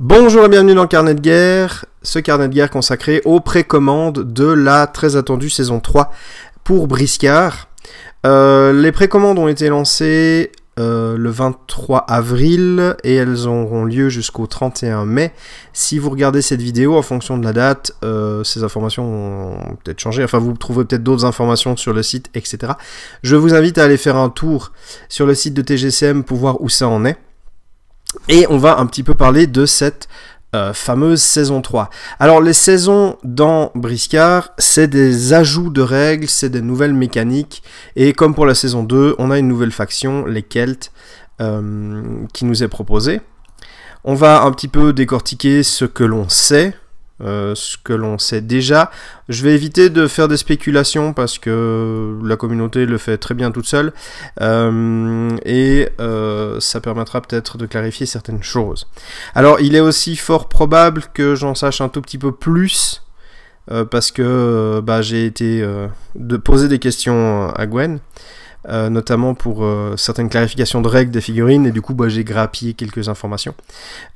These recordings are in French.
Bonjour et bienvenue dans Carnet de guerre, ce carnet de guerre consacré aux précommandes de la très attendue saison 3 pour Briscard. Les précommandes ont été lancées le 23 avril et elles auront lieu jusqu'au 31 mai. Si vous regardez cette vidéo en fonction de la date, ces informations ont peut-être changé, enfin vous trouverez peut-être d'autres informations sur le site, etc. Je vous invite à aller faire un tour sur le site de TGCM pour voir où ça en est. Et on va un petit peu parler de cette fameuse saison 3. Alors les saisons dans Briscard, c'est des ajouts de règles, c'est des nouvelles mécaniques, et comme pour la saison 2, on a une nouvelle faction, les Celtes, qui nous est proposée. On va un petit peu décortiquer ce que l'on sait déjà. Je vais éviter de faire des spéculations parce que la communauté le fait très bien toute seule et ça permettra peut-être de clarifier certaines choses. Alors il est aussi fort probable que j'en sache un tout petit peu plus parce que j'ai été poser des questions à Gwen. Notamment pour certaines clarifications de règles des figurines, et du coup j'ai grappillé quelques informations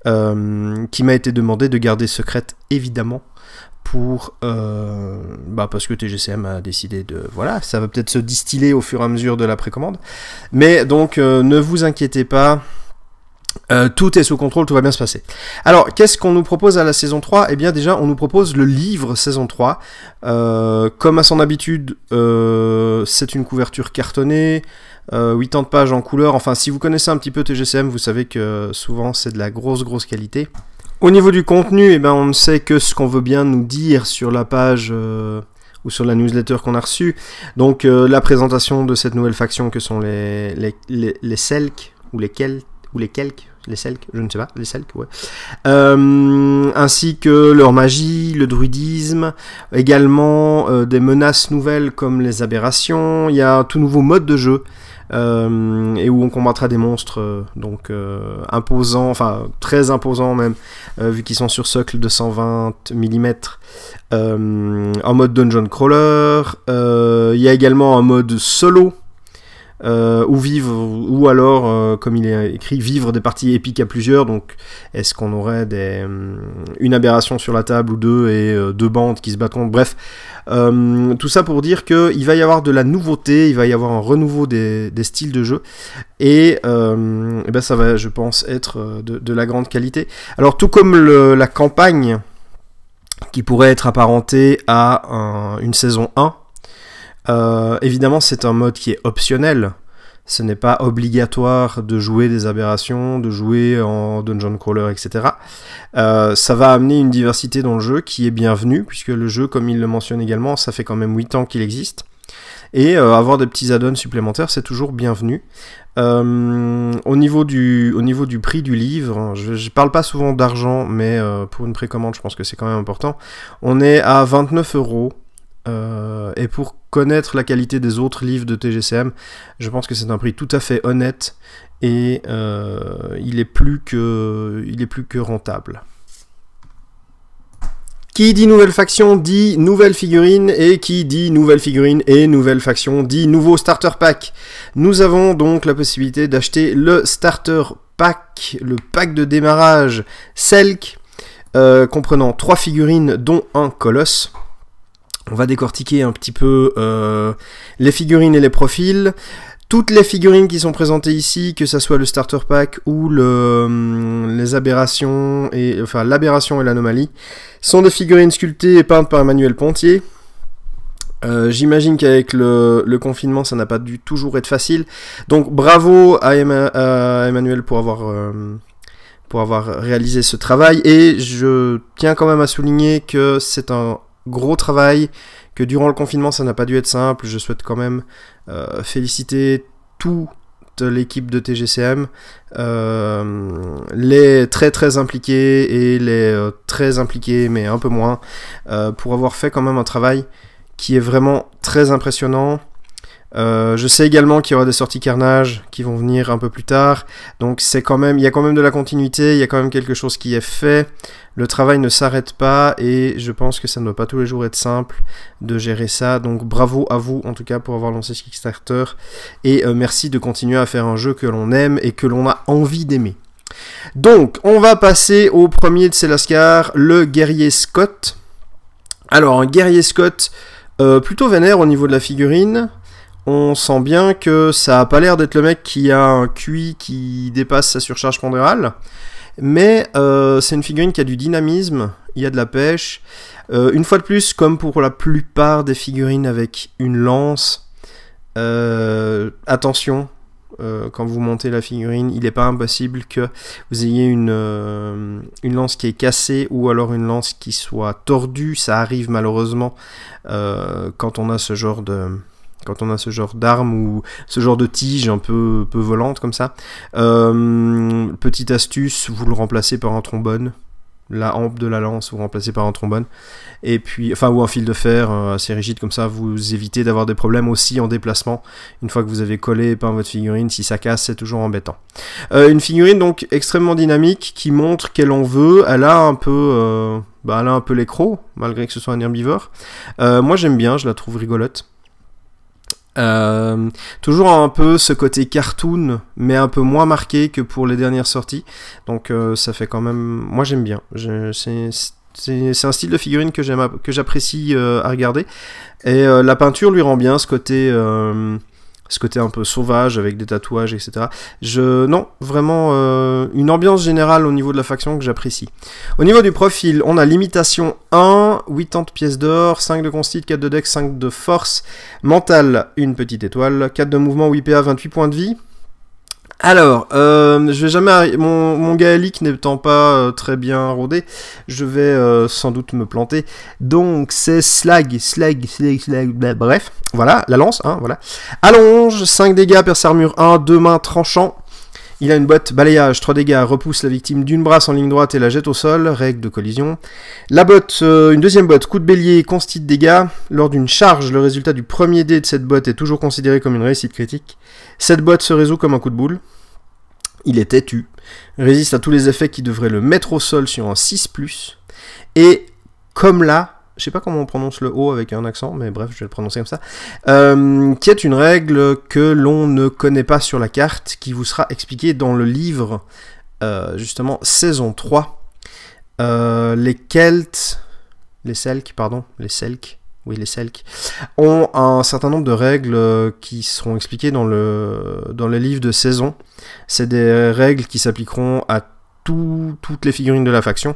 qui m'a été demandé de garder secrète, évidemment, pour parce que TGCM a décidé de... Voilà, ça va peut-être se distiller au fur et à mesure de la précommande, mais donc ne vous inquiétez pas, tout est sous contrôle, tout va bien se passer. Alors, qu'est-ce qu'on nous propose à la saison 3 ? Eh bien, déjà, on nous propose le livre saison 3. Comme à son habitude, c'est une couverture cartonnée, 80 pages en couleur. Enfin, si vous connaissez un petit peu TGCM, vous savez que souvent, c'est de la grosse qualité. Au niveau du contenu, eh ben, on ne sait que ce qu'on veut bien nous dire sur la page... ou sur la newsletter qu'on a reçue. Donc, la présentation de cette nouvelle faction que sont les Selk, ou les Celtes, ou les Kelks, les Selk, je ne sais pas, les Selk, ouais. Ainsi que leur magie, le druidisme, également des menaces nouvelles comme les aberrations. Il y a un tout nouveau mode de jeu, et où on combattra des monstres imposants, enfin très imposants même, vu qu'ils sont sur socle de 120 mm, en mode dungeon crawler. Il y a également un mode solo, ou alors, comme il est écrit, vivre des parties épiques à plusieurs. Donc est-ce qu'on aurait une aberration sur la table ou deux, et deux bandes qui se battront, bref, tout ça pour dire qu'il va y avoir de la nouveauté, il va y avoir un renouveau des styles de jeu, et ça va, je pense, être de la grande qualité. Alors tout comme la campagne qui pourrait être apparentée à une saison 1, évidemment c'est un mode qui est optionnel, ce n'est pas obligatoire de jouer des aberrations, de jouer en dungeon crawler, etc. Ça va amener une diversité dans le jeu qui est bienvenue, puisque le jeu, comme il le mentionne également, ça fait quand même 8 ans qu'il existe, et avoir des petits add-ons supplémentaires, c'est toujours bienvenu. Au niveau du prix du livre, je parle pas souvent d'argent, mais pour une précommande, je pense que c'est quand même important. On est à 29 €. Et pour connaître la qualité des autres livres de TGCM, je pense que c'est un prix tout à fait honnête, et il est plus que rentable. Qui dit nouvelle faction dit nouvelle figurine, et qui dit nouvelle figurine et nouvelle faction dit nouveau starter pack. Nous avons donc la possibilité d'acheter le starter pack, le pack de démarrage Selk, comprenant 3 figurines dont un colosse. On va décortiquer un petit peu les figurines et les profils. Toutes les figurines qui sont présentées ici, que ça soit le starter pack ou les aberrations, l'aberration et l'anomalie, sont des figurines sculptées et peintes par Emmanuel Pontier. J'imagine qu'avec le confinement, ça n'a pas dû toujours être facile. Donc bravo à Emmanuel pour avoir réalisé ce travail. Et je tiens quand même à souligner que c'est un gros travail, que durant le confinement ça n'a pas dû être simple. Je souhaite quand même féliciter toute l'équipe de TGCM, les très impliqués et les très impliqués mais un peu moins, pour avoir fait quand même un travail qui est vraiment très impressionnant. Je sais également qu'il y aura des sorties Carnage qui vont venir un peu plus tard, donc il y a quand même de la continuité, il y a quand même quelque chose qui est fait. Le travail ne s'arrête pas, et je pense que ça ne doit pas tous les jours être simple de gérer ça, donc bravo à vous en tout cas pour avoir lancé ce Kickstarter, et merci de continuer à faire un jeu que l'on aime et que l'on a envie d'aimer. Donc, on va passer au premier de ces lascars, le guerrier Scott. Alors, un guerrier Scott plutôt vénère au niveau de la figurine. On sent bien que ça a pas l'air d'être le mec qui a un QI qui dépasse sa surcharge pondérale. Mais c'est une figurine qui a du dynamisme, il y a de la pêche. Une fois de plus, comme pour la plupart des figurines avec une lance, attention, quand vous montez la figurine, il n'est pas impossible que vous ayez une lance qui est cassée ou alors une lance qui soit tordue. Ça arrive malheureusement quand on a ce genre d'arme ou ce genre de tige un peu volante comme ça. Petite astuce, vous le remplacez par un trombone. La hampe de la lance, vous remplacez par un trombone. Et puis, ou un fil de fer assez rigide, comme ça vous évitez d'avoir des problèmes aussi en déplacement. Une fois que vous avez collé et peint votre figurine, si ça casse, c'est toujours embêtant. Une figurine donc extrêmement dynamique qui montre qu'elle en veut. Elle a un peu les crocs, malgré que ce soit un herbivore. Moi j'aime bien, je la trouve rigolote. Toujours un peu ce côté cartoon, mais un peu moins marqué que pour les dernières sorties. Donc ça fait quand même... Moi j'aime bien. C'est un style de figurine que j'apprécie à regarder. Et la peinture lui rend bien ce côté un peu sauvage avec des tatouages, etc. Non, vraiment une ambiance générale au niveau de la faction que j'apprécie. Au niveau du profil, on a limitation 1, 80 pièces d'or, 5 de consti, 4 de dex, 5 de force, mental, une petite étoile, 4 de mouvement, 8 PA, 28 points de vie. Alors, je vais jamais... Mon gaélique n'étant pas très bien rodé, je vais sans doute me planter. Donc, c'est slag, bref, voilà, la lance, hein, voilà. Allonge, 5 dégâts, perce armure 1, 2 mains, tranchant. Il a une botte, balayage, 3 dégâts, repousse la victime d'une brasse en ligne droite et la jette au sol, règle de collision. La botte, une deuxième botte, coup de bélier, consti de dégâts. Lors d'une charge, le résultat du premier dé de cette botte est toujours considéré comme une réussite critique. Cette botte se résout comme un coup de boule. Il est têtu, résiste à tous les effets qui devraient le mettre au sol sur un 6+, et comme là, je sais pas comment on prononce le O avec un accent, mais bref, je vais le prononcer comme ça, qui est une règle que l'on ne connaît pas sur la carte, qui vous sera expliquée dans le livre, justement, saison 3. Les Selks ont un certain nombre de règles qui seront expliquées dans le livre de saison. C'est des règles qui s'appliqueront à toutes les figurines de la faction.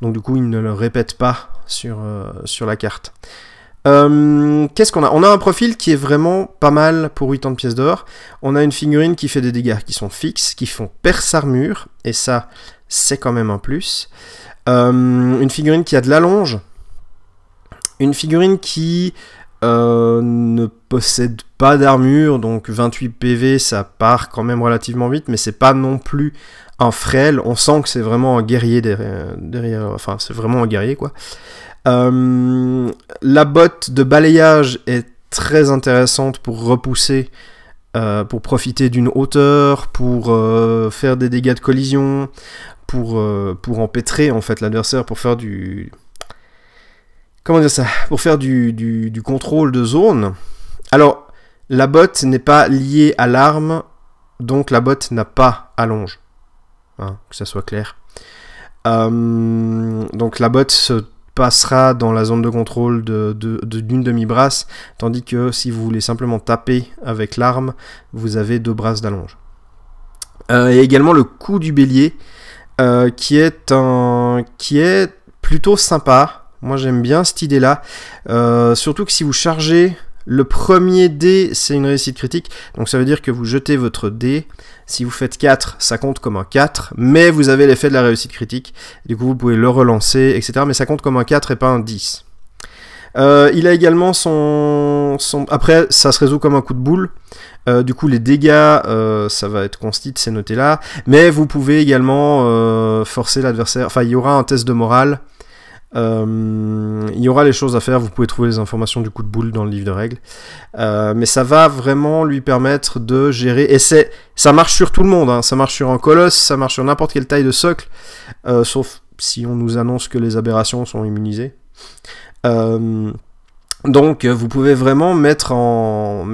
Donc du coup, ils ne le répètent pas sur la carte. Qu'est-ce qu'on a? On a un profil qui est vraiment pas mal pour 80 pièces d'or. On a une figurine qui fait des dégâts qui sont fixes, qui font perce armure, et ça, c'est quand même un plus. Une figurine qui a de l'allonge. Une figurine qui ne possède pas d'armure, donc 28 PV, ça part quand même relativement vite, mais c'est pas non plus un frêle. On sent que c'est vraiment un guerrier derrière, enfin c'est vraiment un guerrier quoi. La botte de balayage est très intéressante pour repousser, pour profiter d'une hauteur, pour faire des dégâts de collision, pour empêtrer en fait l'adversaire, pour faire du... Comment dire ça? Pour faire du contrôle de zone. Alors, la botte n'est pas liée à l'arme, donc la botte n'a pas allonge. Hein, que ça soit clair. Donc la botte se passera dans la zone de contrôle d'une demi-brasse, tandis que si vous voulez simplement taper avec l'arme, vous avez 2 brasses d'allonge. Et également le coup du bélier, qui est plutôt sympa. Moi j'aime bien cette idée-là, surtout que si vous chargez le premier dé, c'est une réussite critique, donc ça veut dire que vous jetez votre dé, si vous faites 4, ça compte comme un 4, mais vous avez l'effet de la réussite critique, du coup vous pouvez le relancer, etc., mais ça compte comme un 4 et pas un 10. Il a également Après, ça se résout comme un coup de boule, du coup les dégâts, ça va être consti, c'est noté là, mais vous pouvez également forcer l'adversaire, enfin il y aura un test de morale. Il y aura les choses à faire, vous pouvez trouver les informations du coup de boule dans le livre de règles, mais ça va vraiment lui permettre de gérer, et ça marche sur tout le monde, hein. Ça marche sur un colosse, ça marche sur n'importe quelle taille de socle, sauf si on nous annonce que les aberrations sont immunisées. Donc vous pouvez vraiment mettre en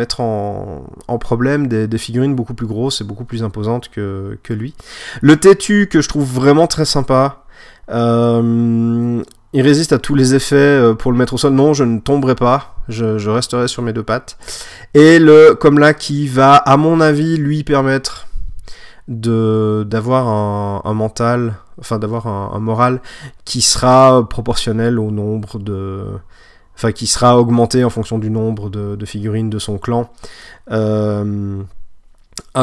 problème des figurines beaucoup plus grosses et beaucoup plus imposantes que lui. Le têtu que je trouve vraiment très sympa, il résiste à tous les effets pour le mettre au sol. Non, je ne tomberai pas, je resterai sur mes deux pattes. Et le comme là qui va, à mon avis, lui permettre d'avoir un mental, enfin d'avoir un moral qui sera proportionnel au nombre de... Enfin, qui sera augmenté en fonction du nombre de figurines de son clan. Un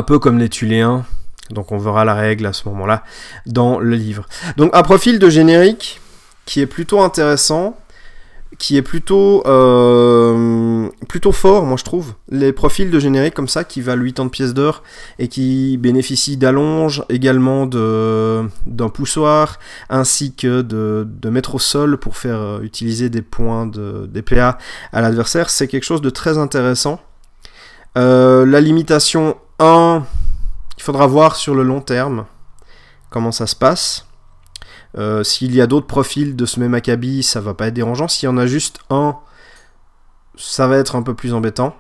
peu comme les Thuléens. Donc on verra la règle à ce moment-là dans le livre. Donc un profil de générique qui est plutôt intéressant, qui est plutôt fort, moi je trouve. Les profils de générique comme ça, qui valent 80 pièces d'or et qui bénéficient d'allonges, également d'un poussoir, ainsi que de mettre au sol pour faire utiliser des points des PA à l'adversaire, c'est quelque chose de très intéressant. La limitation 1, il faudra voir sur le long terme comment ça se passe. S'il y a d'autres profils de ce même acabit, ça va pas être dérangeant. S'il y en a juste un, ça va être un peu plus embêtant.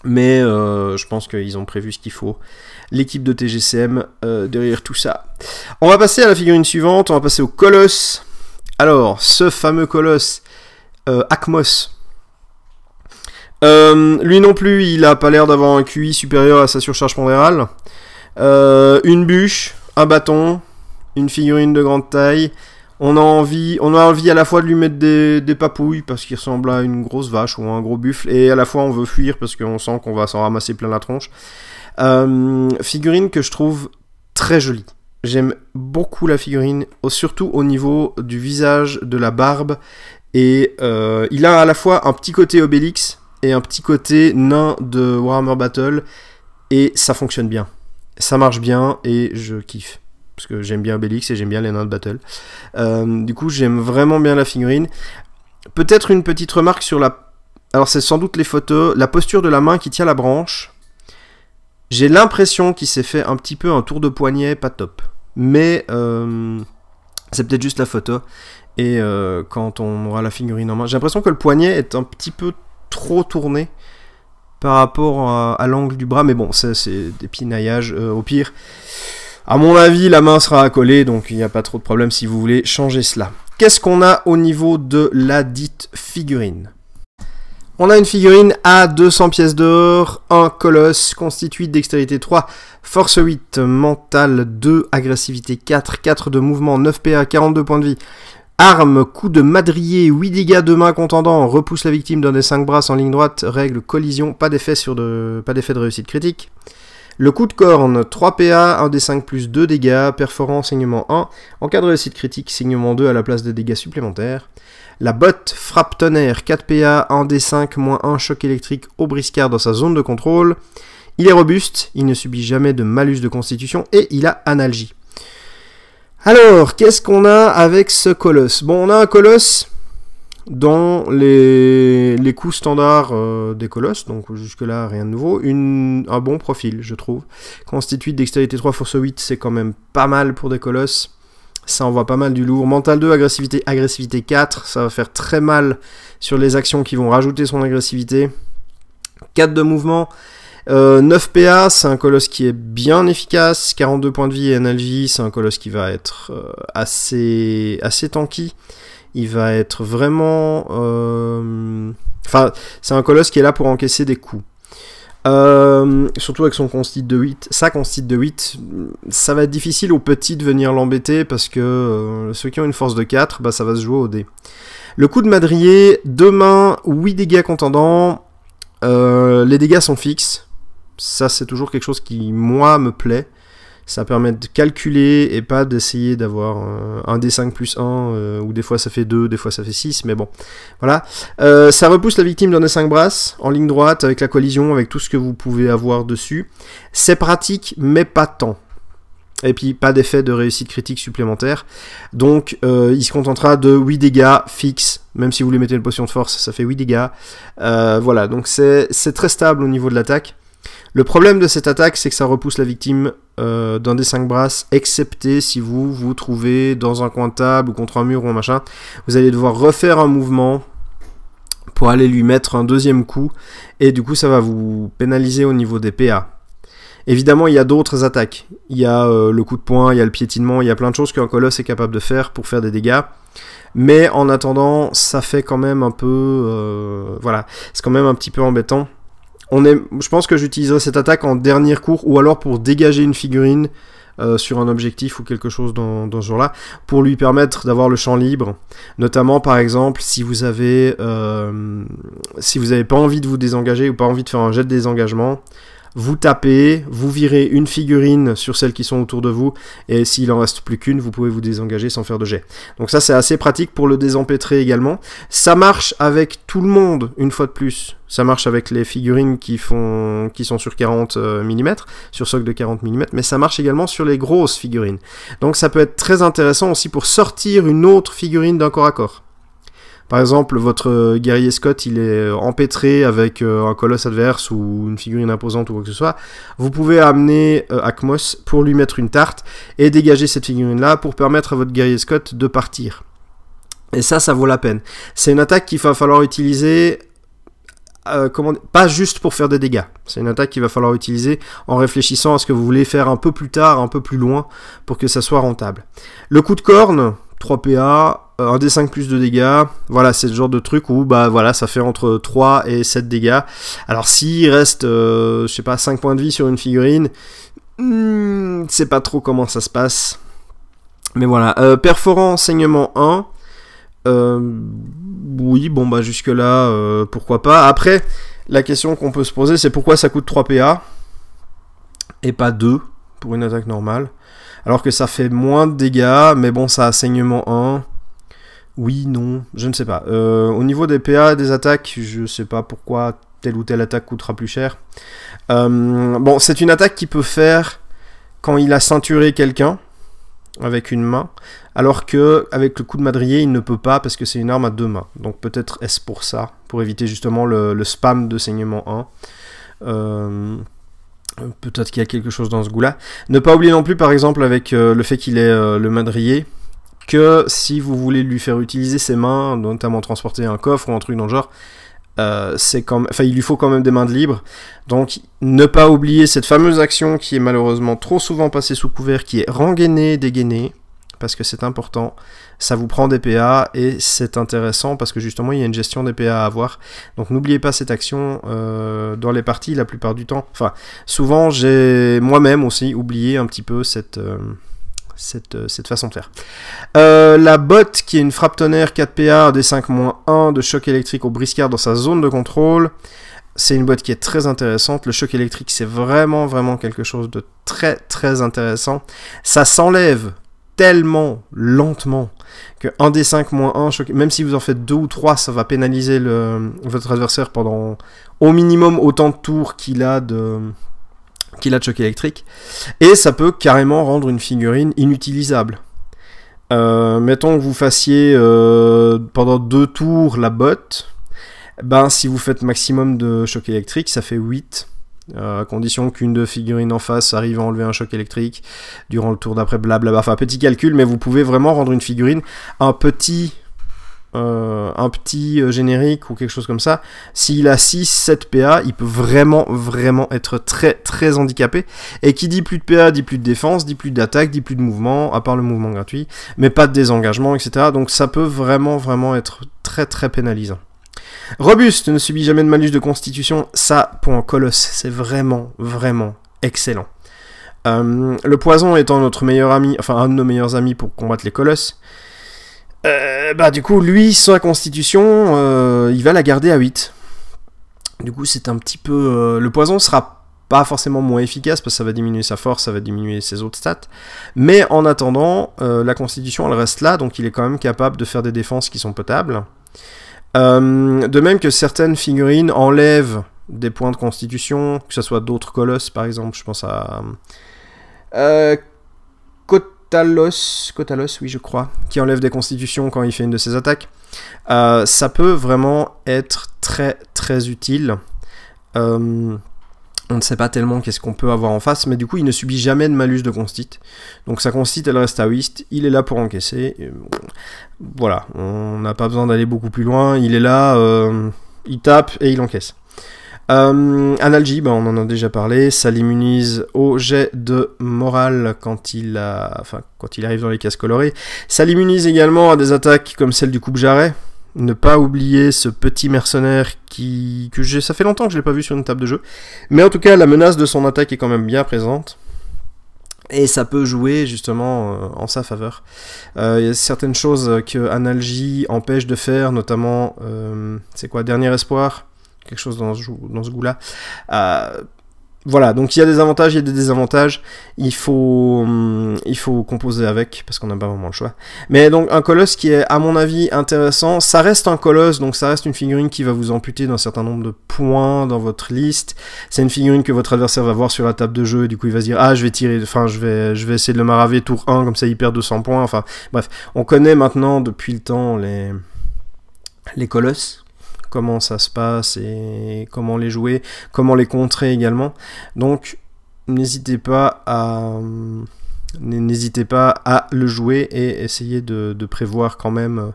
Mais je pense qu'ils ont prévu ce qu'il faut. L'équipe de TGCM derrière tout ça. On va passer à la figurine suivante. On va passer au colosse. Alors, ce fameux colosse, Akmos. Lui non plus, il a pas l'air d'avoir un QI supérieur à sa surcharge pondérale. Une bûche, un bâton, une figurine de grande taille. On a envie à la fois de lui mettre des papouilles parce qu'il ressemble à une grosse vache ou à un gros buffle, et à la fois on veut fuir parce qu'on sent qu'on va s'en ramasser plein la tronche. Figurine que je trouve très jolie. J'aime beaucoup la figurine, surtout au niveau du visage, de la barbe, et il a à la fois un petit côté Obélix et un petit côté nain de Warhammer Battle, et ça fonctionne bien. Ça marche bien et je kiffe. Parce que j'aime bien Obélix et j'aime bien les nains de Battle. Du coup, j'aime vraiment bien la figurine. Peut-être une petite remarque sur la... Alors, c'est sans doute les photos. La posture de la main qui tient la branche. J'ai l'impression qu'il s'est fait un petit peu un tour de poignet, pas top. Mais c'est peut-être juste la photo. Et quand on aura la figurine en main... J'ai l'impression que le poignet est un petit peu trop tourné par rapport à l'angle du bras. Mais bon, c'est des pinaillages. Au pire... À mon avis, la main sera accolée, donc il n'y a pas trop de problème si vous voulez changer cela. Qu'est-ce qu'on a au niveau de la dite figurine? On a une figurine à 200 pièces d'or, un colosse constitué de dextérité 3, force 8, mental 2, agressivité 4, 4 de mouvement, 9 PA, 42 points de vie. Arme, coup de madrier, 8 dégâts de main contendant, repousse la victime d'un des 5 bras en ligne droite, règle collision, pas d'effet de réussite critique. Le coup de corne, 3 PA, 1 des 5 plus 2 dégâts, perforant, saignement 1. En cas de réussite critique, saignement 2 à la place de dégâts supplémentaires. La botte, frappe tonnerre, 4 PA, 1 des 5 moins 1 choc électrique au briscard dans sa zone de contrôle. Il est robuste, il ne subit jamais de malus de constitution et il a analgie. Alors, qu'est-ce qu'on a avec ce colosse? Bon, on a un colosse dans les coups standards des colosses, donc jusque-là rien de nouveau, un bon profil, je trouve. Constitué de dextérité 3, force 8, c'est quand même pas mal pour des colosses. Ça envoie pas mal du lourd. Mental 2, agressivité 4, ça va faire très mal sur les actions qui vont rajouter son agressivité. 4 de mouvement, 9 PA, c'est un colosse qui est bien efficace. 42 points de vie et analgie, c'est un colosse qui va être assez tanky. Il va être vraiment... Enfin, c'est un colosse qui est là pour encaisser des coups. Surtout avec son constitut de 8. Sa constitut de 8, ça va être difficile aux petits de venir l'embêter parce que ceux qui ont une force de 4, bah, ça va se jouer au dé. Le coup de madrier, 2 mains, 8 dégâts contendants. Les dégâts sont fixes. Ça, c'est toujours quelque chose qui, moi, me plaît. Ça permet de calculer et pas d'essayer d'avoir un D5 plus 1, ou des fois ça fait 2, des fois ça fait 6, mais bon. Voilà. Ça repousse la victime d'un D5 brasse, en ligne droite, avec la collision, avec tout ce que vous pouvez avoir dessus. C'est pratique, mais pas tant. Et puis, pas d'effet de réussite critique supplémentaire. Donc, il se contentera de 8 dégâts fixes. Même si vous lui mettez une potion de force, ça fait 8 dégâts. Voilà, donc c'est très stable au niveau de l'attaque. Le problème de cette attaque, c'est que ça repousse la victime d'un des 5 brasses, excepté si vous vous trouvez dans un coin de table ou contre un mur ou un machin. Vous allez devoir refaire un mouvement pour aller lui mettre un deuxième coup, et du coup ça va vous pénaliser au niveau des PA. Évidemment, il y a d'autres attaques. Il y a le coup de poing, il y a le piétinement, il y a plein de choses qu'un colosse est capable de faire pour faire des dégâts. Mais en attendant, ça fait quand même un peu... voilà, c'est quand même un petit peu embêtant. Je pense que j'utiliserai cette attaque en dernier cours, ou alors pour dégager une figurine sur un objectif ou quelque chose dans ce genre-là, pour lui permettre d'avoir le champ libre. Notamment, par exemple, si vous avez pas envie de vous désengager ou pas envie de faire un jet de désengagement, vous tapez, vous virez une figurine sur celles qui sont autour de vous, et s'il en reste plus qu'une, vous pouvez vous désengager sans faire de jet. Donc ça, c'est assez pratique pour le désempêtrer également. Ça marche avec tout le monde, une fois de plus. Ça marche avec les figurines qui sont sur 40 mm, sur socle de 40 mm, mais ça marche également sur les grosses figurines. Donc ça peut être très intéressant aussi pour sortir une autre figurine d'un corps à corps. Par exemple, votre guerrier Scott, il est empêtré avec un colosse adverse ou une figurine imposante ou quoi que ce soit. Vous pouvez amener Akmos pour lui mettre une tarte et dégager cette figurine-là pour permettre à votre guerrier Scott de partir. Et ça vaut la peine. C'est une attaque qu'il va falloir utiliser... pas juste pour faire des dégâts. C'est une attaque qu'il va falloir utiliser en réfléchissant à ce que vous voulez faire un peu plus tard, un peu plus loin, pour que ça soit rentable. Le coup de corne, 3 PA... un D5 plus de dégâts, voilà, c'est le genre de truc où bah voilà, ça fait entre 3 et 7 dégâts. Alors s'il reste, je sais pas, 5 points de vie sur une figurine, c'est pas trop comment ça se passe. Mais voilà, perforant saignement 1, oui, bon bah jusque là, pourquoi pas. Après, la question qu'on peut se poser, c'est pourquoi ça coûte 3 PA et pas 2 pour une attaque normale. Alors que ça fait moins de dégâts, mais bon, ça a saignement 1. Oui, non, je ne sais pas. Au niveau des PA, des attaques, je ne sais pas pourquoi telle ou telle attaque coûtera plus cher. Bon, c'est une attaque qu'il peut faire quand il a ceinturé quelqu'un avec une main, alors que avec le coup de madrier, il ne peut pas parce que c'est une arme à 2 mains. Donc peut-être est-ce pour ça, pour éviter justement le spam de saignement 1. Peut-être qu'il y a quelque chose dans ce goût-là. Ne pas oublier non plus, par exemple, avec le fait qu'il ait le madrier, que si vous voulez lui faire utiliser ses mains, notamment transporter un coffre ou un truc dans le genre, il lui faut quand même des mains de libre. Donc ne pas oublier cette fameuse action qui est malheureusement trop souvent passée sous couvert, qui est rengainer, dégainer, parce que c'est important. Ça vous prend des PA et c'est intéressant parce que justement il y a une gestion des PA à avoir. Donc n'oubliez pas cette action dans les parties la plupart du temps. Enfin, souvent j'ai moi-même aussi oublié un petit peu cette façon de faire. La botte qui est une frappe tonnerre 4 PA, D5-1 de choc électrique au briscard dans sa zone de contrôle. C'est une botte qui est très intéressante. Le choc électrique, c'est vraiment quelque chose de très intéressant. Ça s'enlève tellement lentement que 1 D5-1 choc, même si vous en faites 2 ou 3, ça va pénaliser votre adversaire pendant au minimum autant de tours qu'il a de choc électrique, et ça peut carrément rendre une figurine inutilisable. Mettons que vous fassiez pendant 2 tours la botte, ben si vous faites maximum de choc électrique, ça fait 8, à condition qu'une de figurines en face arrive à enlever un choc électrique durant le tour d'après, blablabla. Enfin, petit calcul, mais vous pouvez vraiment rendre une figurine un petit générique ou quelque chose comme ça. S'il a 6-7 PA, il peut vraiment être très handicapé. Et qui dit plus de PA, dit plus de défense, dit plus d'attaque, dit plus de mouvement, à part le mouvement gratuit, mais pas de désengagement, etc. Donc ça peut vraiment être très pénalisant. Robuste, ne subit jamais de malus de constitution. Ça, pour un colosse, c'est vraiment excellent. Le poison étant notre meilleur ami, enfin un de nos meilleurs amis pour combattre les colosses, du coup, lui, sa constitution, il va la garder à 8. Du coup, c'est un petit peu... le poison sera pas forcément moins efficace, parce que ça va diminuer sa force, ça va diminuer ses autres stats. Mais en attendant, la constitution, elle reste là, donc il est quand même capable de faire des défenses qui sont potables. De même que certaines figurines enlèvent des points de constitution, que ce soit d'autres colosses, par exemple, je pense à... Kotalos, oui je crois, qui enlève des constitutions quand il fait une de ses attaques. Ça peut vraiment être très utile. On ne sait pas tellement qu'est-ce qu'on peut avoir en face, mais du coup il ne subit jamais de malus de constit. Donc sa constit elle reste à 8, il est là pour encaisser. Voilà, on n'a pas besoin d'aller beaucoup plus loin, il est là il tape et il encaisse. Analgie, on en a déjà parlé, ça l'immunise au jet de morale quand il arrive dans les cases colorées. Ça l'immunise également à des attaques comme celle du coupe-jarret. Ne pas oublier ce petit mercenaire ça fait longtemps que je l'ai pas vu sur une table de jeu. Mais en tout cas, la menace de son attaque est quand même bien présente. Et ça peut jouer justement en sa faveur. Il y a certaines choses que Analgie empêche de faire, notamment, Dernier Espoir, quelque chose dans ce goût-là. Voilà, donc il y a des avantages, il y a des désavantages. Il faut composer avec, parce qu'on n'a pas vraiment le choix. Mais donc un colosse qui est, à mon avis, intéressant. Ça reste un colosse, donc ça reste une figurine qui va vous amputer d'un certain nombre de points dans votre liste. C'est une figurine que votre adversaire va voir sur la table de jeu, et du coup il va se dire « Ah, je vais essayer de le maraver tour 1, comme ça il perd 200 points. » Enfin, bref, on connaît maintenant, depuis le temps, les colosses. Comment ça se passe et comment les jouer, comment les contrer également. Donc n'hésitez pas à le jouer et essayer de prévoir quand même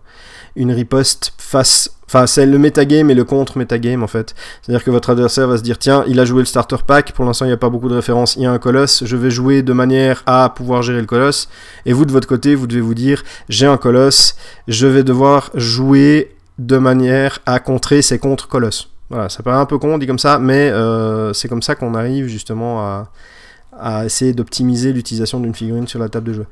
une riposte c'est le metagame et le contre-metagame en fait. C'est-à-dire que votre adversaire va se dire tiens, il a joué le starter pack, pour l'instant il n'y a pas beaucoup de références, il y a un colosse, je vais jouer de manière à pouvoir gérer le colosse. Et vous de votre côté, vous devez vous dire j'ai un colosse, je vais devoir jouer de manière à contrer ces contre-colosses. Voilà, ça paraît un peu con dit comme ça, mais c'est comme ça qu'on arrive justement à essayer d'optimiser l'utilisation d'une figurine sur la table de jeu.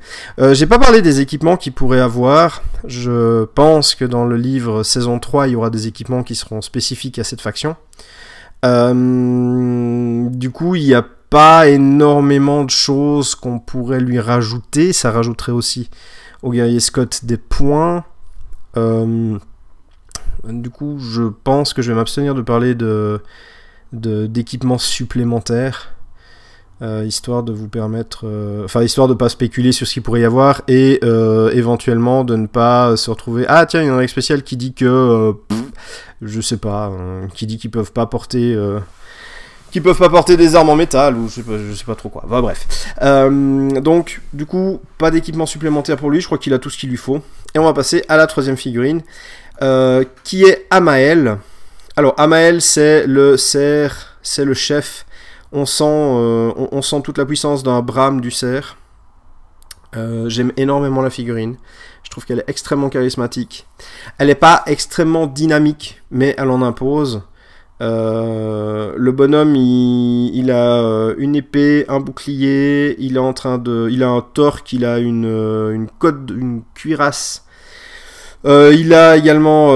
J'ai pas parlé des équipements qu'il pourrait avoir. Je pense que dans le livre saison 3, il y aura des équipements qui seront spécifiques à cette faction. Du coup, il n'y a pas énormément de choses qu'on pourrait lui rajouter. Ça rajouterait aussi au guerrier Scott des points. Du coup, je pense que je vais m'abstenir de parler d'équipements supplémentaires, histoire de vous permettre... histoire de ne pas spéculer sur ce qu'il pourrait y avoir, et éventuellement de ne pas se retrouver... Ah tiens, il y a un règle spéciale qui dit que... je sais pas, qui dit qu'ils peuvent pas porter... des armes en métal, ou je sais pas trop quoi. Enfin, bref. Donc, du coup, pas d'équipement supplémentaire pour lui, je crois qu'il a tout ce qu'il lui faut. Et on va passer à la troisième figurine, qui est Amael. Alors, Amael, c'est le cerf, c'est le chef. On sent toute la puissance d'un Bram du cerf. J'aime énormément la figurine. Je trouve qu'elle est extrêmement charismatique. Elle n'est pas extrêmement dynamique, mais elle en impose. Le bonhomme, il a une épée, un bouclier, il a un torque, il a une cuirasse. Il a également,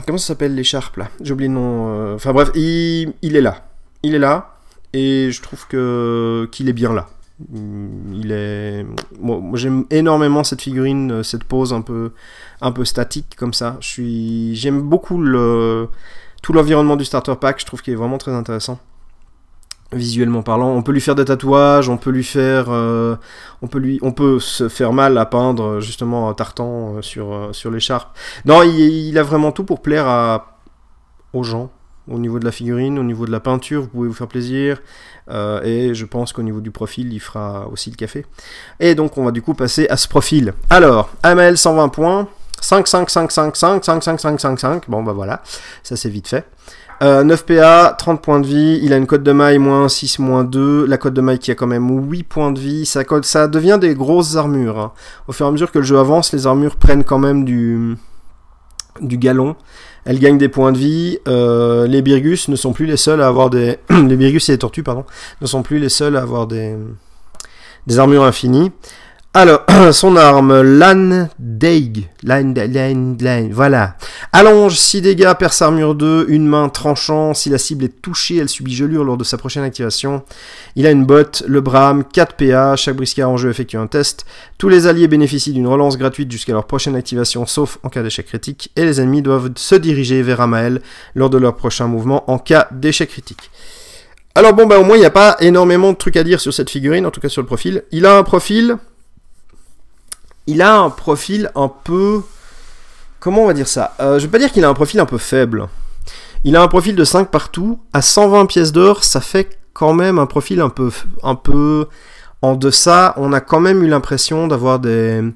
comment ça s'appelle l'écharpe là? J'ai oublié le nom. Enfin bref, il est là. Il est là, et je trouve qu'il est bien là. Moi j'aime énormément cette figurine, cette pose un peu statique comme ça. J'aime beaucoup tout l'environnement du starter pack, je trouve qu'il est vraiment très intéressant. Visuellement parlant, on peut lui faire des tatouages, on peut se faire mal à peindre justement tartan sur l'écharpe. Non, il a vraiment tout pour plaire aux gens. Au niveau de la figurine, au niveau de la peinture, vous pouvez vous faire plaisir. Et je pense qu'au niveau du profil, il fera aussi le café. Et donc, on va du coup passer à ce profil. Alors, Amael, 120 points. 5, 5, 5, 5, 5, 5, 5, 5, 5, 5. Bon, bah voilà. Ça, c'est vite fait. 9 PA, 30 points de vie. Il a une cote de maille moins 6, moins 2. La cote de maille qui a quand même 8 points de vie. Ça devient des grosses armures. Hein. Au fur et à mesure que le jeu avance, les armures prennent quand même du galon. Elles gagnent des points de vie. Les Birgus ne sont plus les seuls à avoir des... les Birgus et les tortues, pardon, ne sont plus les seuls à avoir des armures infinies. Alors, son arme, Lan Daig. Voilà. Allonge 6 dégâts, perce armure 2, une main tranchant. Si la cible est touchée, elle subit gelure lors de sa prochaine activation. Il a une botte, le Bram, 4 PA. Chaque briscard en jeu effectue un test. Tous les alliés bénéficient d'une relance gratuite jusqu'à leur prochaine activation, sauf en cas d'échec critique. Et les ennemis doivent se diriger vers Amael lors de leur prochain mouvement en cas d'échec critique. Alors bon, bah au moins, il n'y a pas énormément de trucs à dire sur cette figurine, en tout cas sur le profil. Il a un profil un peu... Comment on va dire ça? Je vais pas dire qu'il a un profil un peu faible. Il a un profil de 5 partout. À 120 pièces d'or, ça fait quand même un profil un peu en deçà. On a quand même eu l'impression d'avoir des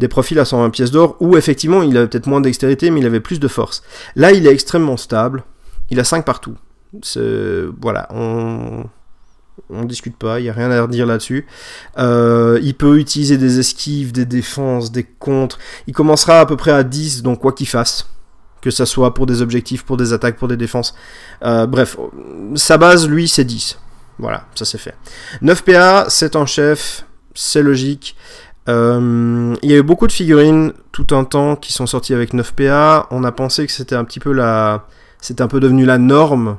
profils à 120 pièces d'or où effectivement il avait peut-être moins de dextérité, mais il avait plus de force. Là, il est extrêmement stable. il a 5 partout. Voilà, on discute pas, il n'y a rien à redire là-dessus. Il peut utiliser des esquives, des défenses, des contres. Il commencera à peu près à 10, donc quoi qu'il fasse. Que ça soit pour des objectifs, pour des attaques, pour des défenses. Bref, sa base, lui, c'est 10. Voilà, ça c'est fait. 9 PA, c'est un chef, c'est logique. Il y a eu beaucoup de figurines tout un temps qui sont sorties avec 9 PA. On a pensé que c'était un petit peu c'était un peu devenu la norme.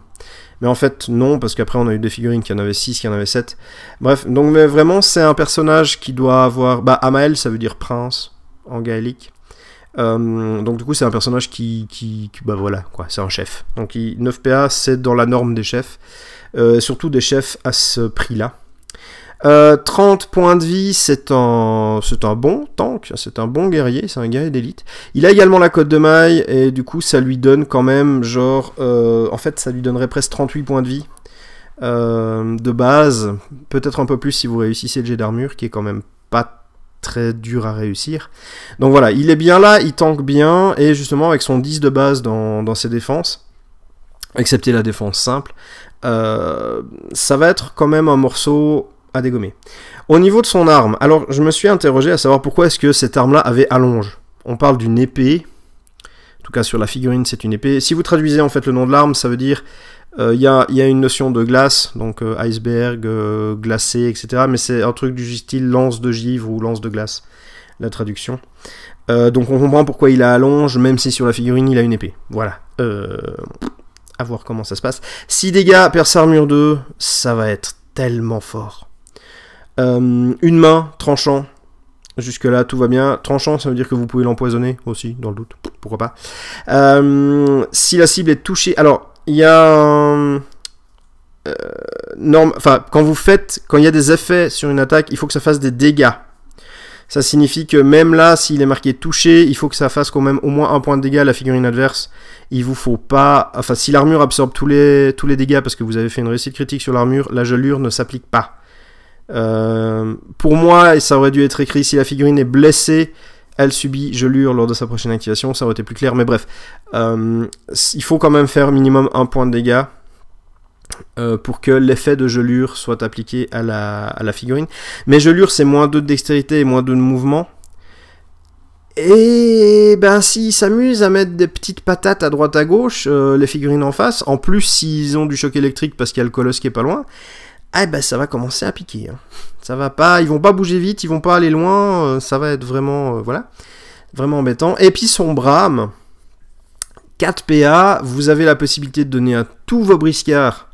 Mais en fait, non, parce qu'après on a eu des figurines qui en avaient 6, qui en avaient 7. Bref, donc mais vraiment, c'est un personnage qui doit avoir... Bah, Amael, ça veut dire prince, en gaélique. Donc du coup, c'est un personnage bah voilà, quoi, c'est un chef. Donc 9 PA, c'est dans la norme des chefs. Surtout des chefs à ce prix-là. 30 points de vie, c'est un bon tank, c'est un bon guerrier, c'est un guerrier d'élite. Il a également la cote de maille, et du coup ça lui donne quand même genre... en fait ça lui donnerait presque 38 points de vie de base, peut-être un peu plus si vous réussissez le jet d'armure, qui est quand même pas très dur à réussir. Donc voilà, il est bien là, il tank bien, et justement avec son 10 de base dans ses défenses, excepté la défense simple, ça va être quand même un morceau à dégommer. Au niveau de son arme, alors je me suis interrogé à savoir pourquoi est-ce que cette arme-là avait allonge. On parle d'une épée, en tout cas sur la figurine c'est une épée. Si vous traduisez en fait le nom de l'arme, ça veut dire il y a une notion de glace, donc iceberg, glacé, etc. Mais c'est un truc du style lance de givre ou lance de glace, la traduction. Donc on comprend pourquoi il a allonge, même si sur la figurine il a une épée. Voilà. À voir comment ça se passe. 6 dégâts, perce armure 2, ça va être tellement fort. Une main, tranchant. Jusque là tout va bien. Tranchant, ça veut dire que vous pouvez l'empoisonner aussi, dans le doute. Pourquoi pas. Si la cible est touchée... Alors, il y a... Enfin, quand il y a des effets sur une attaque, il faut que ça fasse des dégâts. Ça signifie que même là, s'il est marqué touché, il faut que ça fasse quand même au moins un point de dégâts à la figurine adverse. Il vous faut pas... Enfin, si l'armure absorbe tous les dégâts parce que vous avez fait une réussite critique sur l'armure, la gelure ne s'applique pas. Pour moi, ça aurait dû être écrit si la figurine est blessée, elle subit gelure lors de sa prochaine activation, ça aurait été plus clair, mais bref. Il faut quand même faire minimum un point de dégâts pour que l'effet de gelure soit appliqué à la figurine. Mais gelure, c'est moins 2 de dextérité et moins 2 de mouvement. Et ben s'ils s'amusent à mettre des petites patates à droite à gauche, les figurines en face, en plus s'ils ont du choc électrique parce qu'il y a le colosse qui est pas loin, ah ben ça va commencer à piquer. Hein. Ça va pas, ils vont pas bouger vite, ils vont pas aller loin, ça va être vraiment, voilà, vraiment embêtant. Et puis son brame, 4 PA, vous avez la possibilité de donner à tous vos briscards,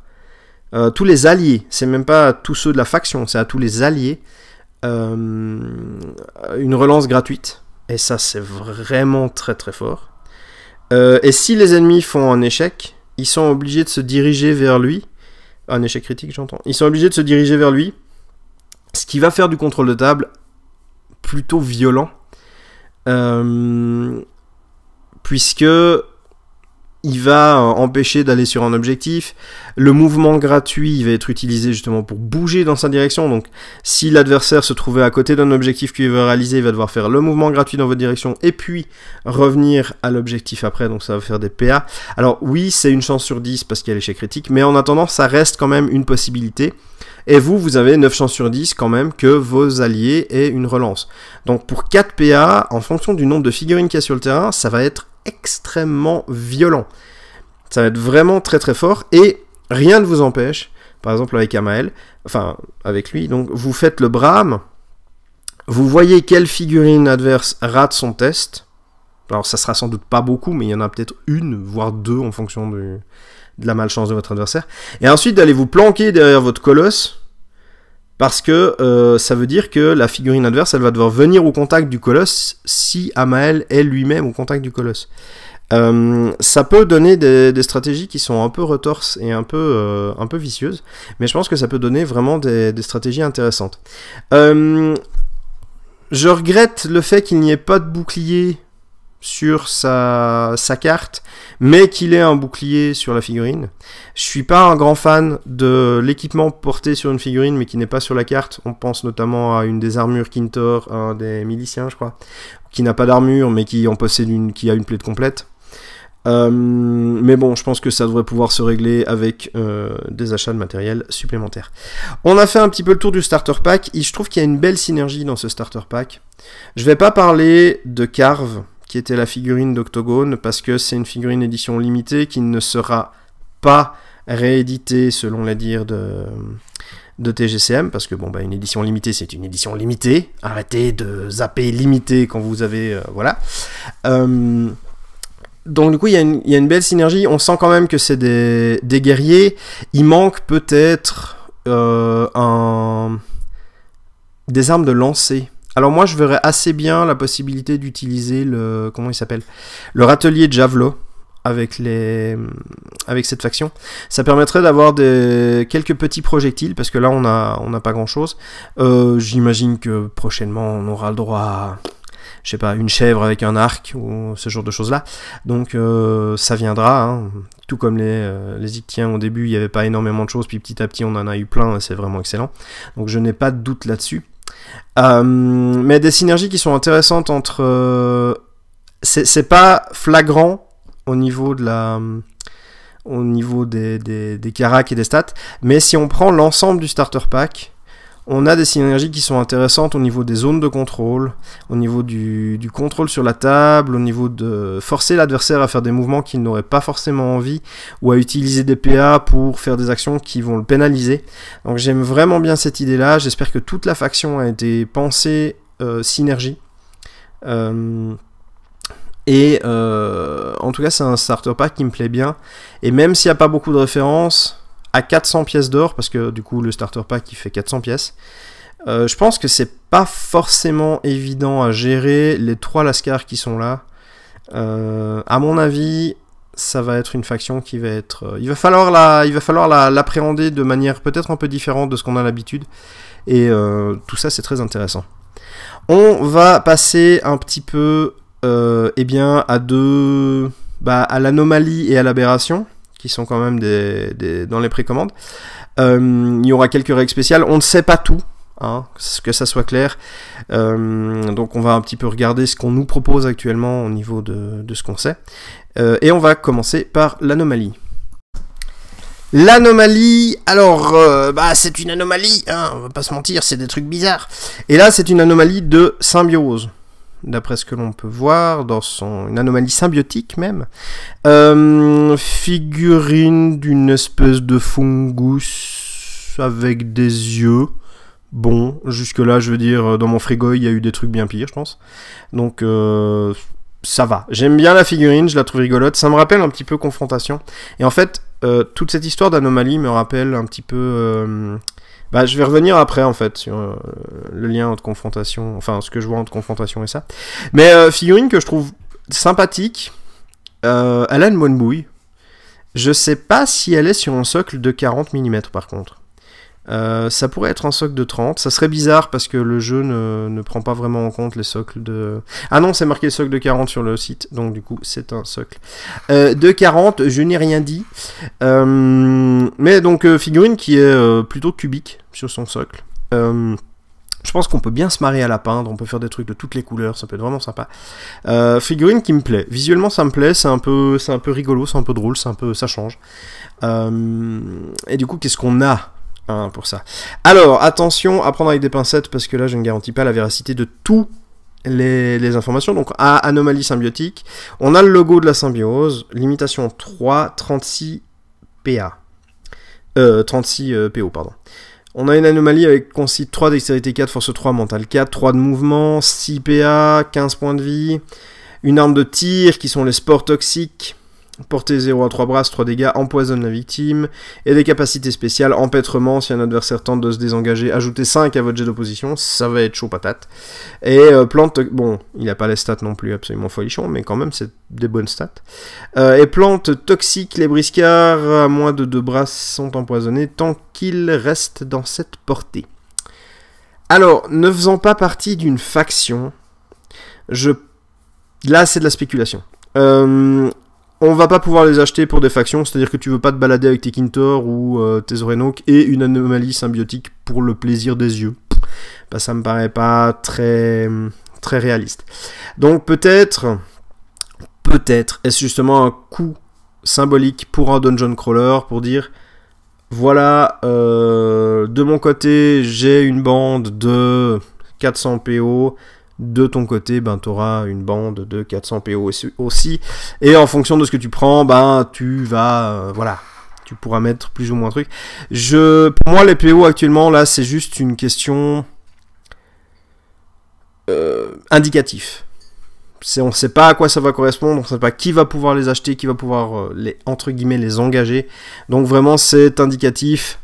tous les alliés, c'est même pas à tous ceux de la faction, c'est à tous les alliés, une relance gratuite. Et ça c'est vraiment très très fort. Et si les ennemis font un échec, ils sont obligés de se diriger vers lui. Un échec critique, j'entends. Ils sont obligés de se diriger vers lui, ce qui va faire du contrôle de table plutôt violent, puisque il va empêcher d'aller sur un objectif. Le mouvement gratuit, il va être utilisé justement pour bouger dans sa direction. Donc, si l'adversaire se trouvait à côté d'un objectif qu'il veut réaliser, il va devoir faire le mouvement gratuit dans votre direction et puis revenir à l'objectif après. Donc, ça va faire des PA. Alors, oui, c'est une chance sur 10 parce qu'il y a l'échec critique, mais en attendant, ça reste quand même une possibilité. Et vous avez 9 chances sur 10 quand même que vos alliés aient une relance. Donc, pour 4 PA, en fonction du nombre de figurines qu'il y a sur le terrain, ça va être extrêmement violent. Ça va être vraiment très très fort et rien ne vous empêche, par exemple avec Amael, enfin avec lui, donc vous faites le brame, vous voyez quelle figurine adverse rate son test, alors ça sera sans doute pas beaucoup, mais il y en a peut-être une, voire deux en fonction de la malchance de votre adversaire, et ensuite d'aller vous planquer derrière votre colosse, parce que ça veut dire que la figurine adverse, elle va devoir venir au contact du colosse si Amael est lui-même au contact du colosse. Ça peut donner des stratégies qui sont un peu retorses et un peu vicieuses, mais je pense que ça peut donner vraiment des stratégies intéressantes. Je regrette le fait qu'il n'y ait pas de bouclier sur sa carte, mais qu'il ait un bouclier sur la figurine. Je suis pas un grand fan de l'équipement porté sur une figurine, mais qui n'est pas sur la carte. On pense notamment à une des armures Kintor, un des miliciens, je crois, qui n'a pas d'armure, mais qui en possède une, qui a une plaide complète. Mais bon, je pense que ça devrait pouvoir se régler avec des achats de matériel supplémentaires. On a fait un petit peu le tour du starter pack, et je trouve qu'il y a une belle synergie dans ce starter pack. Je vais pas parler de Carve, qui était la figurine d'Octogone, parce que c'est une figurine édition limitée qui ne sera pas rééditée selon les dires de TGCM, parce que bon, bah, une édition limitée, c'est une édition limitée. Arrêtez de zapper limité quand vous avez... voilà. Donc du coup, il y a une belle synergie. On sent quand même que c'est des guerriers. Il manque peut-être des armes de lancer. Alors moi, je verrais assez bien la possibilité d'utiliser le... Comment il s'appelle ? Le râtelier de Javelot avec cette faction. Ça permettrait d'avoir quelques petits projectiles, parce que là, on n'a pas grand-chose. J'imagine que prochainement, on aura le droit à... Je sais pas, une chèvre avec un arc, ou ce genre de choses-là. Donc ça viendra, hein. Tout comme les Ictiens au début, il n'y avait pas énormément de choses, puis petit à petit on en a eu plein, et c'est vraiment excellent. Donc je n'ai pas de doute là-dessus. Mais des synergies qui sont intéressantes entre... c'est pas flagrant au niveau des caracs et des stats, mais si on prend l'ensemble du starter pack, on a des synergies qui sont intéressantes au niveau des zones de contrôle, au niveau du contrôle sur la table, au niveau de forcer l'adversaire à faire des mouvements qu'il n'aurait pas forcément envie, ou à utiliser des PA pour faire des actions qui vont le pénaliser. Donc j'aime vraiment bien cette idée-là, j'espère que toute la faction a été pensée synergie. En tout cas c'est un starter pack qui me plaît bien, et même s'il n'y a pas beaucoup de références, à 400 pièces d'or, parce que du coup le starter pack il fait 400 pièces, je pense que c'est pas forcément évident à gérer les 3 lascars qui sont là. À mon avis, ça va être une faction qui va être... il va falloir l'appréhender de manière peut-être un peu différente de ce qu'on a l'habitude, et tout ça c'est très intéressant. On va passer un petit peu eh bien, à l'anomalie et à l'aberration, qui sont quand même dans les précommandes. Il y aura quelques règles spéciales. On ne sait pas tout, hein, que ça soit clair. Donc on va un petit peu regarder ce qu'on nous propose actuellement au niveau de ce qu'on sait. Et on va commencer par l'anomalie. L'anomalie, alors, c'est une anomalie, hein, on va pas se mentir, c'est des trucs bizarres. Et là, c'est une anomalie de symbiose. D'après ce que l'on peut voir, une anomalie symbiotique même. Figurine d'une espèce de fungus avec des yeux. Bon, jusque-là, je veux dire, dans mon frigo, il y a eu des trucs bien pires, je pense. Donc, ça va. J'aime bien la figurine, je la trouve rigolote. Ça me rappelle un petit peu Confrontation. Et en fait, toute cette histoire d'anomalie me rappelle un petit peu... je vais revenir après, en fait, sur le lien entre Confrontation, enfin, ce que je vois entre Confrontation et ça. Mais figurine que je trouve sympathique, elle a une bonne bouille. Je sais pas si elle est sur un socle de 40 mm, par contre. Ça pourrait être un socle de 30. Ça serait bizarre, parce que le jeu ne prend pas vraiment en compte les socles de... Ah non, c'est marqué socle de 40 sur le site, donc du coup, c'est un socle de 40, je n'ai rien dit. Mais donc, figurine qui est plutôt cubique sur son socle. Je pense qu'on peut bien se marrer à la peindre, on peut faire des trucs de toutes les couleurs, ça peut être vraiment sympa. Figurine qui me plaît. Visuellement, ça me plaît, c'est un peu rigolo, c'est un peu drôle, ça change. Et du coup, qu'est-ce qu'on a pour ça? Alors, attention à prendre avec des pincettes, parce que là, je ne garantis pas la véracité de tout les informations. Donc, à anomalie symbiotique, on a le logo de la symbiose, limitation 3, 36 PA. 36 PO, pardon. On a une anomalie avec concite 3, dextérité 4, force 3, mental 4, 3 de mouvement, 6 PA, 15 points de vie, une arme de tir qui sont les spores toxiques, portée 0 à 3 brasses, 3 dégâts, empoisonne la victime, et des capacités spéciales, empêtrement, si un adversaire tente de se désengager, ajoutez 5 à votre jet d'opposition, ça va être chaud patate. Et plante, bon, il n'a pas les stats non plus absolument folichon, mais quand même c'est des bonnes stats. Et plantes toxiques, les briscards, à moins de 2 brasses sont empoisonnés, tant qu'ils restent dans cette portée. Alors, ne faisant pas partie d'une faction, là c'est de la spéculation. On va pas pouvoir les acheter pour des factions, c'est-à-dire que tu veux pas te balader avec tes Kintor ou tes Orenok et une anomalie symbiotique pour le plaisir des yeux. Ça me paraît pas très réaliste. Donc peut-être peut-être est-ce justement un coup symbolique pour un dungeon crawler, pour dire voilà, de mon côté j'ai une bande de 400 PO, de ton côté ben t'auras une bande de 400 PO aussi, et en fonction de ce que tu prends, ben tu vas voilà, tu pourras mettre plus ou moins de trucs. Pour moi les PO actuellement là c'est juste une question indicatif. On ne sait pas à quoi ça va correspondre, on ne sait pas qui va pouvoir les acheter, qui va pouvoir entre guillemets les engager. Donc vraiment c'est indicatif.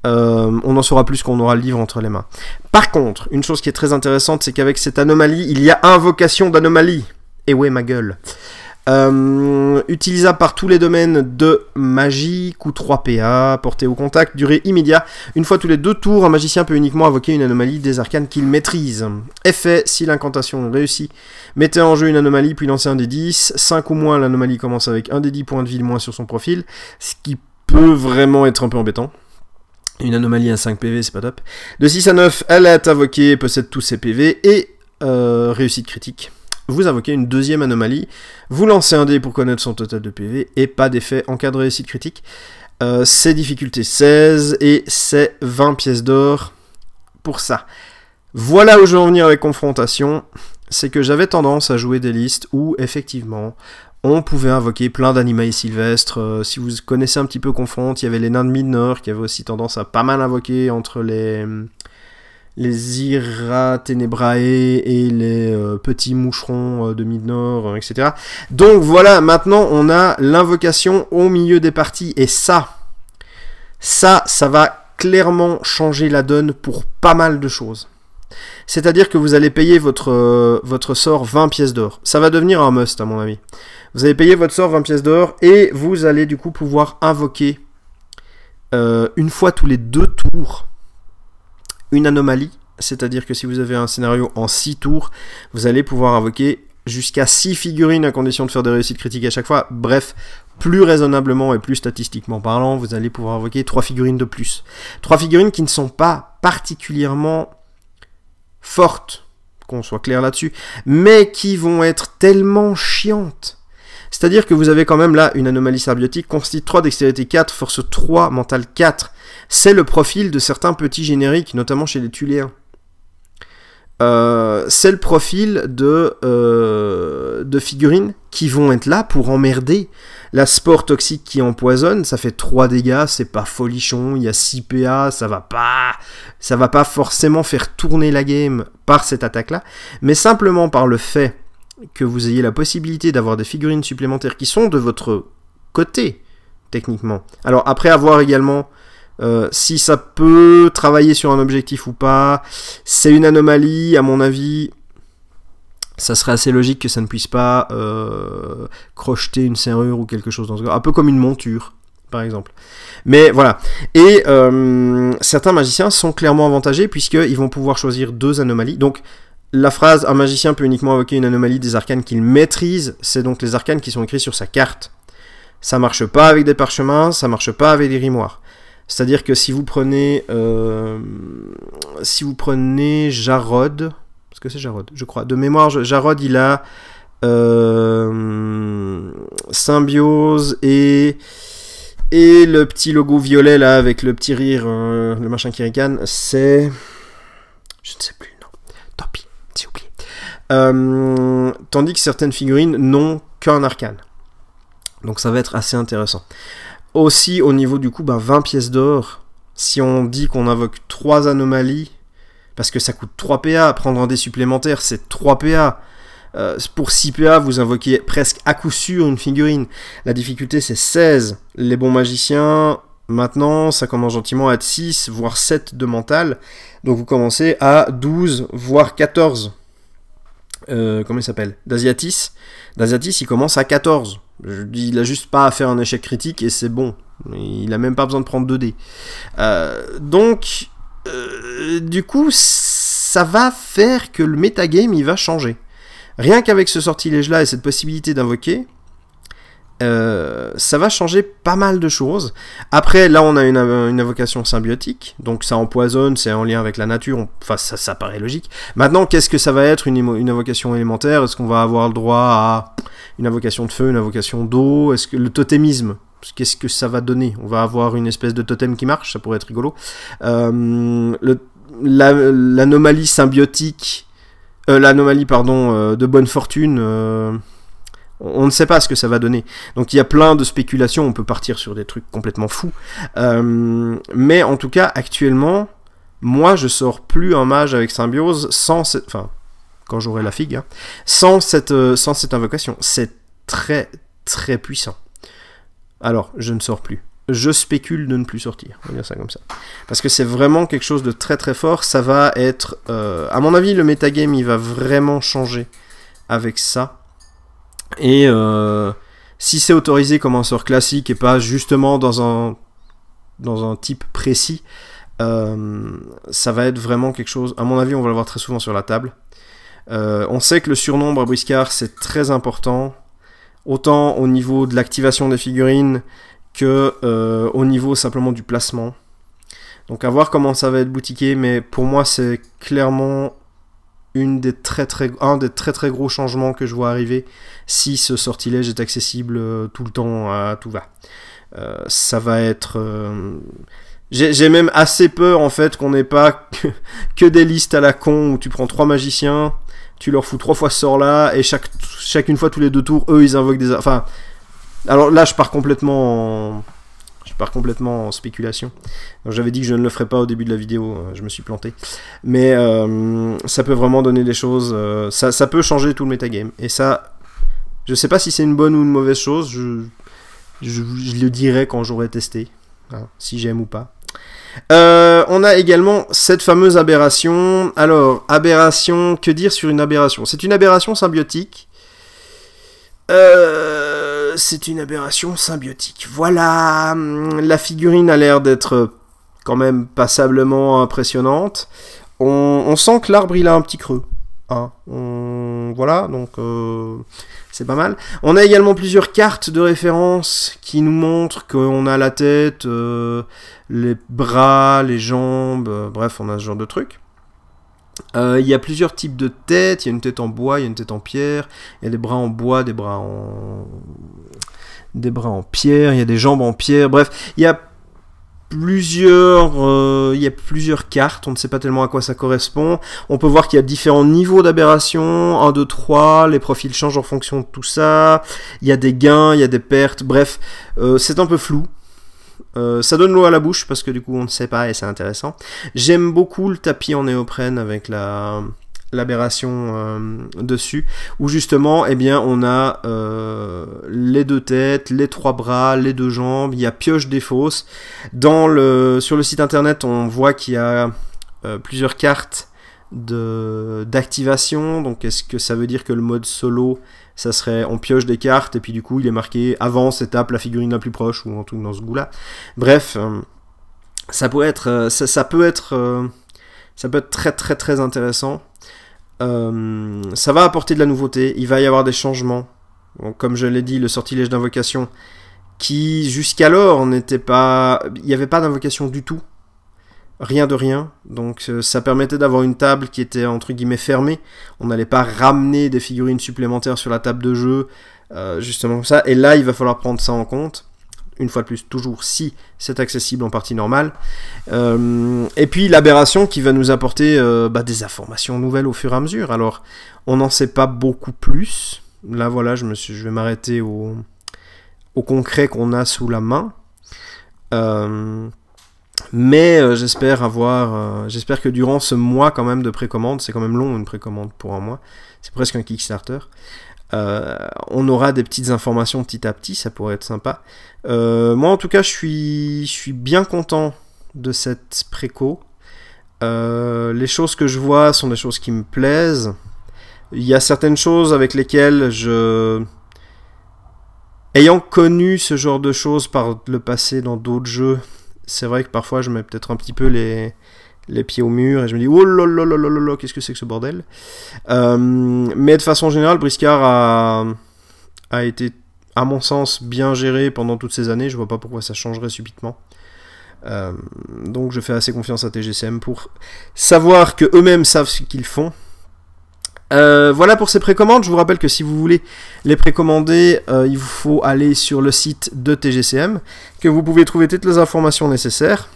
On en saura plus quand on aura le livre entre les mains. Par contre, une chose qui est très intéressante, c'est qu'avec cette anomalie, il y a invocation d'anomalie. Et ouais, ma gueule. Utilisable par tous les domaines de magie, coût 3 PA, portée au contact, durée immédiate. Une fois tous les 2 tours, un magicien peut uniquement invoquer une anomalie des arcanes qu'il maîtrise. Effet, si l'incantation réussit, mettez en jeu une anomalie puis lancez un des 10. 5 ou moins, l'anomalie commence avec un des 10 points de vie de moins sur son profil, ce qui peut vraiment être un peu embêtant. Une anomalie à 5 PV, c'est pas top. De 6 à 9, elle est invoquée, possède tous ses PV, et réussite critique. Vous invoquez une deuxième anomalie, vous lancez un dé pour connaître son total de PV, et pas d'effet en cas de réussite critique. C'est difficulté 16, et c'est 20 pièces d'or pour ça. Voilà où je veux en venir avec confrontation, c'est que j'avais tendance à jouer des listes où, effectivement, on pouvait invoquer plein d'animaux sylvestres. Si vous connaissez un petit peu Confront, il y avait les nains de Midnor qui avaient aussi tendance à pas mal invoquer entre les Ira Tenebrae et les petits moucherons de Midnor, etc. Donc voilà, maintenant on a l'invocation au milieu des parties, et ça va clairement changer la donne pour pas mal de choses. C'est-à-dire que vous allez payer votre sort 20 pièces d'or. Ça va devenir un must à mon avis. Vous allez payer votre sort 20 pièces d'or et vous allez du coup pouvoir invoquer une fois tous les 2 tours une anomalie. C'est-à-dire que si vous avez un scénario en 6 tours, vous allez pouvoir invoquer jusqu'à 6 figurines à condition de faire des réussites critiques à chaque fois. Bref, plus raisonnablement et plus statistiquement parlant, vous allez pouvoir invoquer 3 figurines de plus. 3 figurines qui ne sont pas particulièrement fortes, qu'on soit clair là-dessus, mais qui vont être tellement chiantes. C'est-à-dire que vous avez quand même là une anomalie symbiotique, constitue 3, dextérité 4, force 3, mental 4. C'est le profil de certains petits génériques, notamment chez les Thuléens. C'est le profil de figurines qui vont être là pour emmerder. La spore toxique qui empoisonne, ça fait 3 dégâts, c'est pas folichon, il y a 6 PA, ça va pas forcément faire tourner la game par cette attaque-là, mais simplement par le fait que vous ayez la possibilité d'avoir des figurines supplémentaires qui sont de votre côté, techniquement. Alors après avoir également si ça peut travailler sur un objectif ou pas, c'est une anomalie, à mon avis, ça serait assez logique que ça ne puisse pas crocheter une serrure ou quelque chose dans ce genre, un peu comme une monture, par exemple. Mais voilà, et certains magiciens sont clairement avantagés puisqu'ils vont pouvoir choisir 2 anomalies, donc la phrase « Un magicien peut uniquement invoquer une anomalie des arcanes qu'il maîtrise », c'est donc les arcanes qui sont écrits sur sa carte. Ça marche pas avec des parchemins, ça marche pas avec des grimoires. C'est-à-dire que si vous prenez Jarod, parce que c'est Jarod, je crois, de mémoire, Jarod il a Symbiose et le petit logo violet là avec le petit rire, le machin qui ricane, c'est... je ne sais plus, non, tant pis, j'ai oublié. Tandis que certaines figurines n'ont qu'un arcane. Donc ça va être assez intéressant. Aussi, au niveau du coup, 20 pièces d'or, si on dit qu'on invoque 3 anomalies, parce que ça coûte 3 PA, prendre un dé supplémentaire, c'est 3 PA. Pour 6 PA, vous invoquez presque à coup sûr une figurine. La difficulté, c'est 16. Les bons magiciens, maintenant, ça commence gentiment à être 6, voire 7 de mental. Donc vous commencez à 12, voire 14. Comment il s'appelle? D'Asiatis. D'Asiatis, il commence à 14. Il a juste pas à faire un échec critique et c'est bon. Il a même pas besoin de prendre 2 dés. Donc, du coup, ça va faire que le metagame, il va changer. Rien qu'avec ce sortilège-là et cette possibilité d'invoquer, ça va changer pas mal de choses. Après, là, on a une invocation symbiotique, donc ça empoisonne, c'est en lien avec la nature, enfin, ça paraît logique. Maintenant, qu'est-ce que ça va être une invocation élémentaire? Est-ce qu'on va avoir le droit à une invocation de feu, une invocation d'eau? Est-ce que le totémisme, qu'est-ce que ça va donner? On va avoir une espèce de totem qui marche, ça pourrait être rigolo. L'anomalie symbiotique, l'anomalie, pardon, de bonne fortune, on ne sait pas ce que ça va donner. Donc il y a plein de spéculations, on peut partir sur des trucs complètement fous. Mais en tout cas, actuellement, moi je sors plus un mage avec symbiose sans cette... Enfin, quand j'aurai la figue, hein, sans cette invocation. C'est très très puissant. Alors, je ne sors plus. Je spécule de ne plus sortir, on va dire ça comme ça. Parce que c'est vraiment quelque chose de très très fort. Ça va être... à mon avis, le metagame, il va vraiment changer avec ça. Et si c'est autorisé comme un sort classique et pas justement dans un type précis, ça va être vraiment quelque chose... À mon avis, on va le voir très souvent sur la table. On sait que le surnombre à Briscard, c'est très important. Autant au niveau de l'activation des figurines que au niveau simplement du placement. Donc à voir comment ça va être boutiqué, mais pour moi c'est clairement un des très très gros changements que je vois arriver si ce sortilège est accessible tout le temps à tout va. Ça va être... J'ai même assez peur en fait qu'on n'ait pas que des listes à la con où tu prends 3 magiciens, tu leur fous 3 fois ce sort là, et chacune fois tous les 2 tours, eux ils invoquent des... Enfin, alors là je pars complètement en spéculation. J'avais dit que je ne le ferais pas au début de la vidéo, je me suis planté. Mais ça peut vraiment donner des choses, ça peut changer tout le metagame. Et ça, je sais pas si c'est une bonne ou une mauvaise chose, je le dirai quand j'aurai testé, hein, si j'aime ou pas. On a également cette fameuse aberration. Alors, aberration, que dire sur une aberration? C'est une aberration symbiotique. C'est une aberration symbiotique. Voilà, la figurine a l'air d'être quand même passablement impressionnante. On sent que l'arbre il a un petit creux. Hein. Voilà, donc c'est pas mal. On a également plusieurs cartes de référence qui nous montrent qu'on a la tête, les bras, les jambes, bref, on a ce genre de trucs. Il y a plusieurs types de têtes, il y a une tête en bois, il y a une tête en pierre, il y a des bras en bois, des bras en pierre, il y a des jambes en pierre, bref, il y a plusieurs cartes, on ne sait pas tellement à quoi ça correspond. On peut voir qu'il y a différents niveaux d'aberration, 1, 2, 3, les profils changent en fonction de tout ça, il y a des gains, il y a des pertes, bref, c'est un peu flou. Ça donne l'eau à la bouche parce que du coup on ne sait pas et c'est intéressant. J'aime beaucoup le tapis en néoprène avec l'aberration dessus, où justement eh bien, on a les 2 têtes, les 3 bras, les 2 jambes, il y a pioche des fosses. Sur le site internet on voit qu'il y a plusieurs cartes d'activation, donc est-ce que ça veut dire que le mode solo ça serait on pioche des cartes et puis du coup il est marqué avance, étape, la figurine la plus proche ou un truc dans ce goût là. Bref, ça peut être très très très intéressant. Ça va apporter de la nouveauté, il va y avoir des changements. Donc, comme je l'ai dit, le sortilège d'invocation qui jusqu'alors n'était pas, il n'y avait pas d'invocation du tout. Rien de rien, donc ça permettait d'avoir une table qui était entre guillemets fermée, on n'allait pas ramener des figurines supplémentaires sur la table de jeu, justement comme ça, et là il va falloir prendre ça en compte, une fois de plus, toujours si c'est accessible en partie normale, et puis l'aberration qui va nous apporter des informations nouvelles au fur et à mesure. Alors on n'en sait pas beaucoup plus, là voilà, je vais m'arrêter au concret qu'on a sous la main, mais j'espère que durant ce mois quand même de précommande, c'est quand même long une précommande pour un mois, c'est presque un Kickstarter, on aura des petites informations petit à petit, ça pourrait être sympa. Moi en tout cas je suis bien content de cette préco. Les choses que je vois sont des choses qui me plaisent. Il y a certaines choses avec lesquelles ayant connu ce genre de choses par le passé dans d'autres jeux, c'est vrai que parfois je mets peut-être un petit peu les pieds au mur et je me dis oh là là là là là, qu'est-ce que c'est que ce bordel. Mais de façon générale, Briscard a à mon sens, bien géré pendant toutes ces années. Je vois pas pourquoi ça changerait subitement. Donc je fais assez confiance à TGCM pour savoir que eux-mêmes savent ce qu'ils font. Voilà pour ces précommandes. Je vous rappelle que si vous voulez les précommander, il vous faut aller sur le site de TGCM, que vous pouvez trouver toutes les informations nécessaires.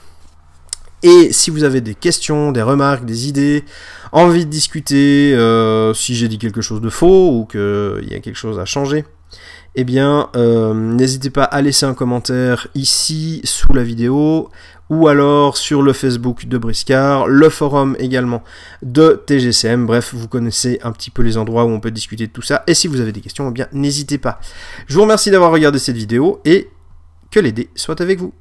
Et si vous avez des questions, des remarques, des idées, envie de discuter, si j'ai dit quelque chose de faux ou qu'il y a quelque chose à changer, eh bien, n'hésitez pas à laisser un commentaire ici sous la vidéo, ou alors sur le Facebook de Briscard, le forum également de TGCM. Bref, vous connaissez un petit peu les endroits où on peut discuter de tout ça. Et si vous avez des questions, eh bien, n'hésitez pas. Je vous remercie d'avoir regardé cette vidéo et que les dés soient avec vous.